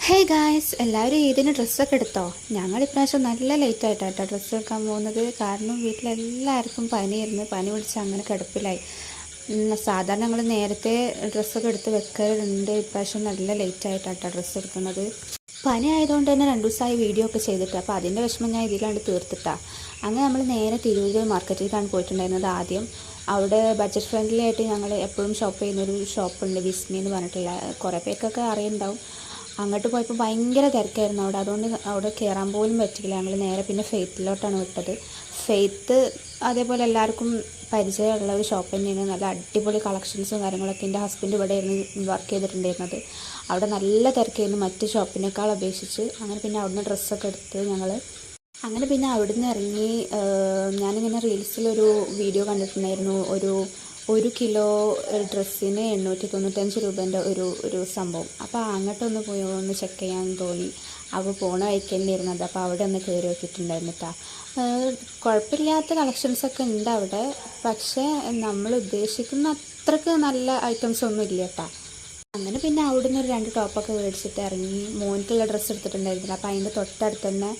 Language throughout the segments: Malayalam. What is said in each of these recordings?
ഹേ ഗായ്സ്, എല്ലാവരും ഈദിന് ഡ്രസ്സൊക്കെ എടുത്തോ? ഞങ്ങൾ ഇപ്രാവശ്യം നല്ല ലേറ്റായിട്ടാട്ടോ ഡ്രസ്സ് എടുക്കാൻ പോകുന്നത്. കാരണം വീട്ടിലെല്ലാവർക്കും പനിയായിരുന്നു. പനി പിടിച്ച് അങ്ങനെ കിടപ്പിലായി. സാധാരണ ഞങ്ങൾ നേരത്തെ ഡ്രസ്സൊക്കെ എടുത്ത് വെക്കാറുണ്ട്. ഇപ്രാവശ്യം നല്ല ലേറ്റായിട്ടാട്ടോ ഡ്രസ്സ് എടുക്കുന്നത്. പനി ആയതുകൊണ്ട് തന്നെ 2 ദിവസമായി വീഡിയോ ഒക്കെ ചെയ്തിട്ട്, അപ്പോൾ അതിൻ്റെ വിഷമം ഞാൻ ഇതിലാണ്ട് തീർത്തിട്ടാ. അങ്ങനെ നമ്മൾ നേരെ തിരൂർ മാർക്കറ്റിലേക്കാണ് പോയിട്ടുണ്ടായിരുന്നത്. ആദ്യം അവിടെ ബഡ്ജറ്റ് ഫ്രണ്ട്ലി ആയിട്ട് ഞങ്ങൾ എപ്പോഴും ഷോപ്പ് ചെയ്യുന്നൊരു ഷോപ്പുണ്ട്, വിസ്മി എന്ന് പറഞ്ഞിട്ടുള്ള. കുറേ പേർക്കൊക്കെ അറിയുന്നുണ്ടാവും. അങ്ങോട്ട് പോയപ്പോൾ ഭയങ്കര തിരക്കായിരുന്നു അവിടെ. അതുകൊണ്ട് അവിടെ കയറാൻ പോലും പറ്റില്ല. ഞങ്ങൾ നേരെ പിന്നെ ഫെയ്ത്തിലോട്ടാണ് വിട്ടത്. ഫെയ്ത്ത് അതേപോലെ എല്ലാവർക്കും പരിചയമുള്ള ഒരു ഷോപ്പ് തന്നെയാണ്. നല്ല അടിപൊളി കളക്ഷൻസും കാര്യങ്ങളൊക്കെ. എൻ്റെ ഹസ്ബൻഡ് ഇവിടെയായിരുന്നു വർക്ക് ചെയ്തിട്ടുണ്ടായിരുന്നത്. അവിടെ നല്ല തിരക്കായിരുന്നു മറ്റ് ഷോപ്പിനേക്കാൾ അപേക്ഷിച്ച്. അങ്ങനെ പിന്നെ അവിടുന്ന് ഡ്രസ്സൊക്കെ എടുത്ത് ഞങ്ങൾ അങ്ങനെ പിന്നെ അവിടുന്ന് ഇറങ്ങി. ഞാനിങ്ങനെ റീൽസിലൊരു വീഡിയോ കണ്ടിട്ടുണ്ടായിരുന്നു. ഒരു കിലോ ഡ്രസ്സിന് 895 രൂപേൻ്റെ ഒരു സംഭവം. അപ്പോൾ അങ്ങോട്ടൊന്ന് പോയി ഒന്ന് ചെക്ക് ചെയ്യാൻ തോന്നി. അപ്പോൾ പോണ വഴിക്കന്നെയായിരുന്നത്. അപ്പോൾ അവിടെ ഒന്ന് കയറി നോക്കിയിട്ടുണ്ടായിരുന്നു കേട്ടോ. കുഴപ്പമില്ലാത്ത കളക്ഷൻസൊക്കെ ഉണ്ട് അവിടെ. പക്ഷേ നമ്മൾ ഉദ്ദേശിക്കുന്ന അത്രയ്ക്ക് നല്ല ഐറ്റംസ് ഒന്നും ഇല്ല കേട്ടോ. അങ്ങനെ പിന്നെ അവിടുന്ന് ഒരു 2 ടോപ്പൊക്കെ മേടിച്ചിട്ട് ഇറങ്ങി. മോനിക്കുള്ള ഡ്രസ്സ് എടുത്തിട്ടുണ്ടായിരുന്നില്ല. അപ്പോൾ അതിൻ്റെ തൊട്ടടുത്ത് തന്നെ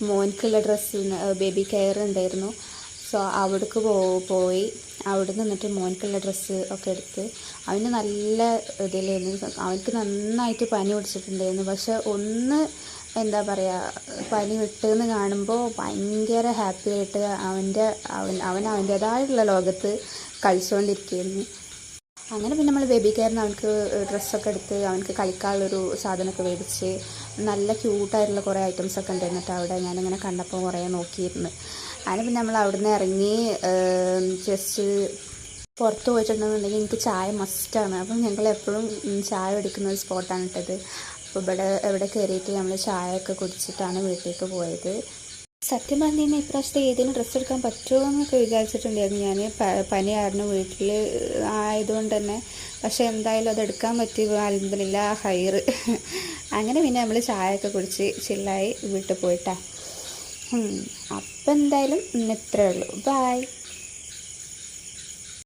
മോനിക്കുള്ള ഡ്രസ്സ് ബേബി കെയർ ഉണ്ടായിരുന്നു. സോ അവിടേക്ക് പോയി അവിടെ നിന്നിട്ട് മോനിക്കുള്ള ഡ്രസ്സ് ഒക്കെ എടുത്ത്. അവന് നല്ല ഇതിലായിരുന്നു. അവനക്ക് നന്നായിട്ട് പനി പിടിച്ചിട്ടുണ്ടായിരുന്നു. പക്ഷെ എന്താ പറയുക, പനി വിട്ടെന്ന് കാണുമ്പോൾ ഭയങ്കര ഹാപ്പി ആയിട്ട് അവൻ അവൻ്റേതായിട്ടുള്ള ലോകത്ത് കളിച്ചുകൊണ്ടിരിക്കുകയായിരുന്നു. അങ്ങനെ പിന്നെ നമ്മൾ ബേബി കെയറിന് അവനക്ക് ഡ്രസ്സൊക്കെ എടുത്ത് അവനക്ക് കളിക്കാനുള്ളൊരു സാധനമൊക്കെ മേടിച്ച്. നല്ല ക്യൂട്ടായിട്ടുള്ള കുറേ ഐറ്റംസൊക്കെ ഉണ്ടായിരുന്നിട്ട് അവിടെ. ഞാനിങ്ങനെ കണ്ടപ്പോൾ കുറേ നോക്കിയിരുന്നു. അങ്ങനെ പിന്നെ നമ്മൾ അവിടുന്ന് ഇറങ്ങി ജസ്റ്റ് പുറത്ത് പോയിട്ടുണ്ടെന്നുണ്ടെങ്കിൽ എനിക്ക് ചായ മസ്റ്റാണ്. അപ്പം ഞങ്ങൾ എപ്പോഴും ചായ കുടിക്കുന്ന ഒരു സ്പോട്ടാണ് ഇട്ടത്. അപ്പോൾ ഇവിടെ കയറിയിട്ട് നമ്മൾ ചായയൊക്കെ കുടിച്ചിട്ടാണ് വീട്ടിലേക്ക് പോയത്. സത്യം പറഞ്ഞു കഴിഞ്ഞാൽ ഇപ്രാവശ്യത്തെ ഏതെങ്കിലും ഡ്രസ്സ് എടുക്കാൻ പറ്റുമോ എന്നൊക്കെ വിചാരിച്ചിട്ടുണ്ടായിരുന്നു ഞാൻ. പനിയായിരുന്നു വീട്ടിൽ ആയതുകൊണ്ട് തന്നെ. പക്ഷേ എന്തായാലും അത് എടുക്കാൻ പറ്റി. അൽഹംദുലില്ലാഹ് ഹൈറ്. അങ്ങനെ പിന്നെ നമ്മൾ ചായയൊക്കെ കുടിച്ച് ചില്ലായി വീട്ടിൽ പോയിട്ടാ. അപ്പം എന്തായാലും ഇത്രയേ ഉള്ളൂ. ബൈ.